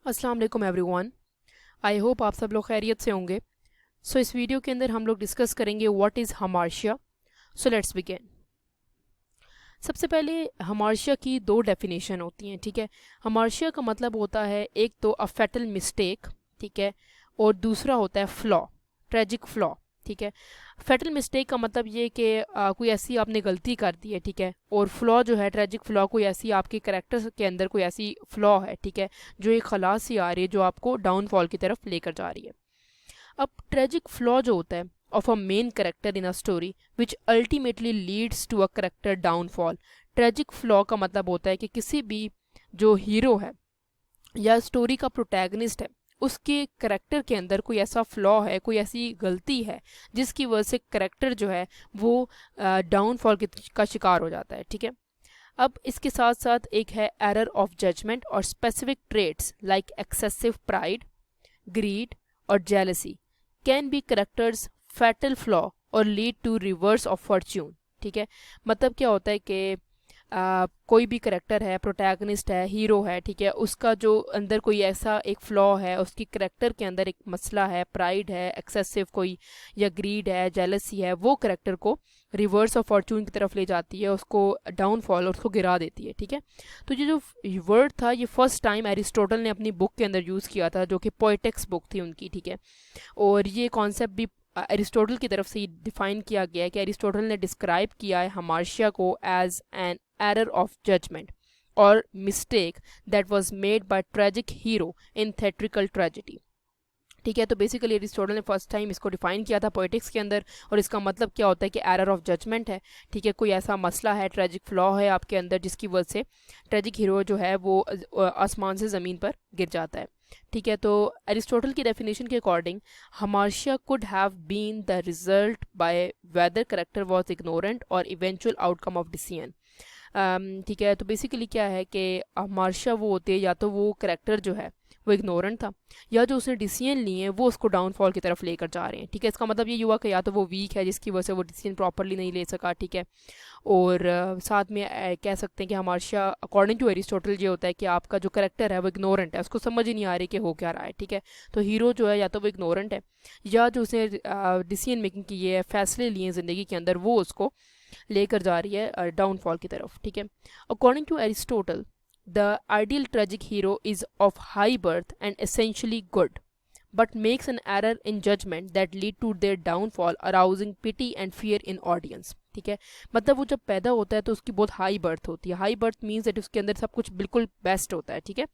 अस्सलाम वालेकुम everyone. I hope आप सब लोग खैरियत से होंगे। इस वीडियो के अंदर हम लोग डिस्कस करेंगे what is hamartia. Let's begin. सबसे पहले हमार्शिया की दो डेफिनेशन होती हैं, ठीक है। हमार्शिया का मतलब होता है एक तो अ फैटल मिस्टेक, ठीक है, और दूसरा होता है फ्लॉ, ट्रेजिक फ्लॉ, ठीक है। फैटल मिस्टेक का मतलब ये कि कोई ऐसी आपने गलती कर दी है, ठीक है, और फ्लॉ जो है ट्रेजिक फ्लॉ कोई ऐसी आपके करेक्टर के अंदर कोई ऐसी फ्लॉ है, ठीक है, जो एक खलास सी आ रही है जो आपको डाउनफॉल की तरफ लेकर जा रही है। अब ट्रेजिक फ्लॉ जो होता है of a main character in a story which ultimately leads to a character downfall. Tragic flaw का मतलब होता है कि किसी भी जो हीरो है या स्टोरी का प्रोटैगनिस्ट है उसके करेक्टर के अंदर कोई ऐसा फ्लॉ है, कोई ऐसी गलती है जिसकी वजह से करेक्टर जो है वो डाउनफॉल का शिकार हो जाता है, ठीक है। अब इसके साथ साथ एक है एरर ऑफ जजमेंट और specific traits like excessive pride, greed और jealousy can be characters fatal flaw और lead to reverse of fortune, ठीक है। मतलब क्या होता है कि कोई भी करेक्टर है, प्रोटैगनिस्ट है, हीरो है, ठीक है, उसका जो अंदर कोई ऐसा एक फ्लॉ है, उसकी करेक्टर के अंदर एक मसला है, प्राइड है, एक्सेसिव कोई या ग्रीड है, जेलसी है, वो करेक्टर को रिवर्स ऑफ फॉर्चून की तरफ ले जाती है, उसको डाउनफॉल और उसको गिरा देती है, ठीक है। तो ये जो वर्ड था ये फर्स्ट टाइम एरिस्टोटल ने अपनी बुक के अंदर यूज़ किया था, जो कि पोएटिक्स बुक थी उनकी, ठीक है। और ये कॉन्सेप्ट भी एरिस्टोटल की तरफ से डिफाइन किया गया है कि एरिस्टोटल ने डिस्क्राइब किया है हमार्शिया को as an error of judgement और mistake that was made by tragic hero in theatrical tragedy, ठीक है। तो बेसिकली एरिस्टोटल ने फर्स्ट टाइम इसको डिफाइन किया था पोएटिक्स के अंदर, और इसका मतलब क्या होता है कि एरर ऑफ जजमेंट है, ठीक है, कोई ऐसा मसला है, ट्रेजिक फ्लॉ है आपके अंदर जिसकी वजह से ट्रेजिक हीरो जो है वो आसमान से ज़मीन पर गिर जाता है, ठीक है। तो एरिस्टोटल की डेफिनेशन के according hamartia could have been the result by whether character was ignorant और इवेंचुअल आउटकम ऑफ डिसीजन, ठीक है। तो बेसिकली क्या है कि हमार्शिया वो होते हैं या तो वो करेक्टर जो है वो इग्नोरेंट था, या जो उसने डिसीजन लिए हैं वो उसको डाउनफॉल की तरफ लेकर जा रहे हैं, ठीक है। इसका मतलब ये हुआ कि या तो वो वीक है जिसकी वजह से वो डिसीजन प्रॉपरली नहीं ले सका, ठीक है। और साथ में कह सकते हैं कि हमार्शिया अकॉर्डिंग टू एरिस्टोटल ये होता है कि आपका जो करेक्टर है वो इग्नोरेंट है, उसको समझ ही नहीं आ रही कि हो क्या रहा है, ठीक है। तो हीरो जो है या तो वो इग्नोरेंट है, या जो उसने डिसीजन मेकिंग की है, फैसले लिए ज़िंदगी के अंदर, वो उसको लेकर जा रही है डाउनफॉल की तरफ, ठीक है। According to Aristotle the ideal tragic hero is of high birth and essentially good but makes an error in judgment that lead to their downfall arousing pity and fear in audience, ठीक है। मतलब वो जब पैदा होता है तो उसकी बहुत हाई बर्थ होती है, हाई बर्थ मीन्स दैट उसके अंदर सब कुछ बिल्कुल बेस्ट होता है, ठीक है।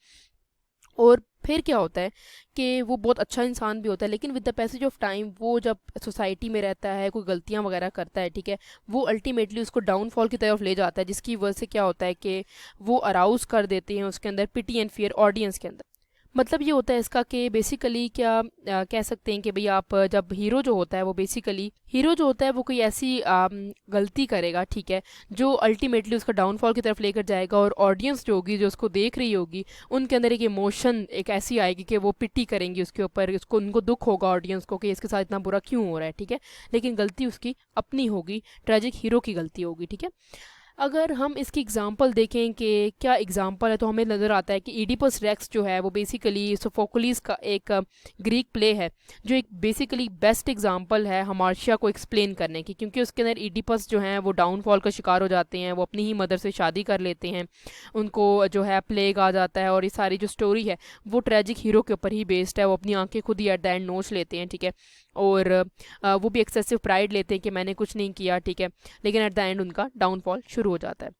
और फिर क्या होता है कि वो बहुत अच्छा इंसान भी होता है, लेकिन with the passage of time वो जब सोसाइटी में रहता है, कोई गलतियां वगैरह करता है, ठीक है, वो अल्टीमेटली उसको डाउनफॉल की तरफ ले जाता है, जिसकी वजह से क्या होता है कि वो अराउज कर देते हैं उसके अंदर पिटी एंड फियर ऑडियंस के अंदर। मतलब ये होता है इसका कि बेसिकली क्या कह सकते हैं कि भाई आप जब हीरो जो होता है वो बेसिकली हीरो जो होता है वो कोई ऐसी गलती करेगा, ठीक है, जो अल्टीमेटली उसका डाउनफॉल की तरफ लेकर जाएगा, और ऑडियंस जो होगी, जो उसको देख रही होगी, उनके अंदर एक इमोशन एक ऐसी आएगी कि वो पिटी करेंगी उसके ऊपर, उसको उनको दुख होगा ऑडियंस को कि इसके साथ इतना बुरा क्यों हो रहा है, ठीक है। लेकिन गलती उसकी अपनी होगी, ट्रेजिक हीरो की गलती होगी, ठीक है। अगर हम इसकी एग्जांपल देखें कि क्या एग्जांपल है, तो हमें नज़र आता है कि ईडिपस रेक्स जो है वो बेसिकली सोफोक्लिस का एक ग्रीक प्ले है, जो एक बेसिकली बेस्ट एग्जांपल है हमार्शिया को एक्सप्लेन करने की, क्योंकि उसके अंदर ईडिपस जो हैं वो डाउनफॉल का शिकार हो जाते हैं, वो अपनी ही मदर से शादी कर लेते हैं, उनको जो है प्लेग आ जाता है, और ये सारी जो स्टोरी है वो ट्रेजिक हीरो के ऊपर ही बेस्ड है, वो अपनी आंखें खुद ही एट द एंड नोच लेते हैं, ठीक है। और वो भी एक्सेसिव प्राइड लेते हैं कि मैंने कुछ नहीं किया, ठीक है, लेकिन एट द एंड उनका डाउनफॉल शुरू हो जाता है।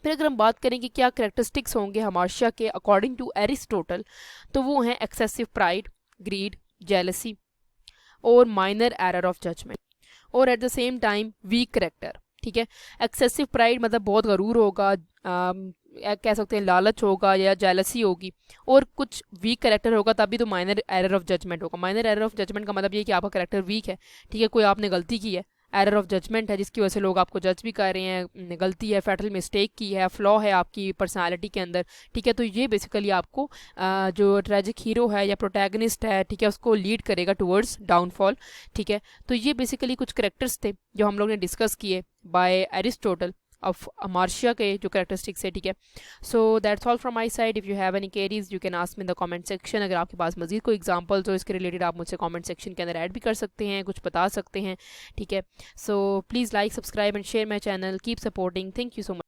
फिर अगर हम बात करें कि क्या करेक्टरिस्टिक्स होंगे हमार्शिया के अकॉर्डिंग टू एरिस्टोटल, तो वो हैं एक्सेसिव प्राइड, ग्रीड, जेलसी और माइनर एरर ऑफ जजमेंट, और at the same time weak character, ठीक है। एक्सेसिव प्राइड मतलब बहुत गरूर होगा, कह सकते हैं लालच होगा या जेलसी होगी, और कुछ वीक करेक्टर होगा तभी तो माइनर एरर ऑफ जजमेंट होगा। माइनर एरर ऑफ जजमेंट का मतलब ये कि आपका करेक्टर वीक है, ठीक है, कोई आपने गलती की है, एरर ऑफ जजमेंट है जिसकी वजह से लोग आपको जज भी कर रहे हैं, गलती है, फैटल मिस्टेक की है, फ्लॉ है आपकी पर्सनालिटी के अंदर, ठीक है। तो ये बेसिकली आपको जो ट्रेजिक हीरो है या प्रोटैगनिस्ट है, ठीक है, उसको लीड करेगा टुवर्ड्स डाउनफॉल, ठीक है। तो ये बेसिकली कुछ करेक्टर्स थे जो हम लोग ने डिस्कस किए बाय एरिस्टोटल ऑफ हमार्शिया के जो कैरेक्टरिस्टिक्स है, ठीक है। So that's all from my side. If you have any queries you can ask me in the comment section. अगर आपके पास मजीद कोई एग्जांपल्स हो इसके रिलेटेड आप मुझसे कमेंट सेक्शन के अंदर ऐड भी कर सकते हैं, कुछ बता सकते हैं, ठीक है। So please like, subscribe and share my channel, keep supporting, thank you so much.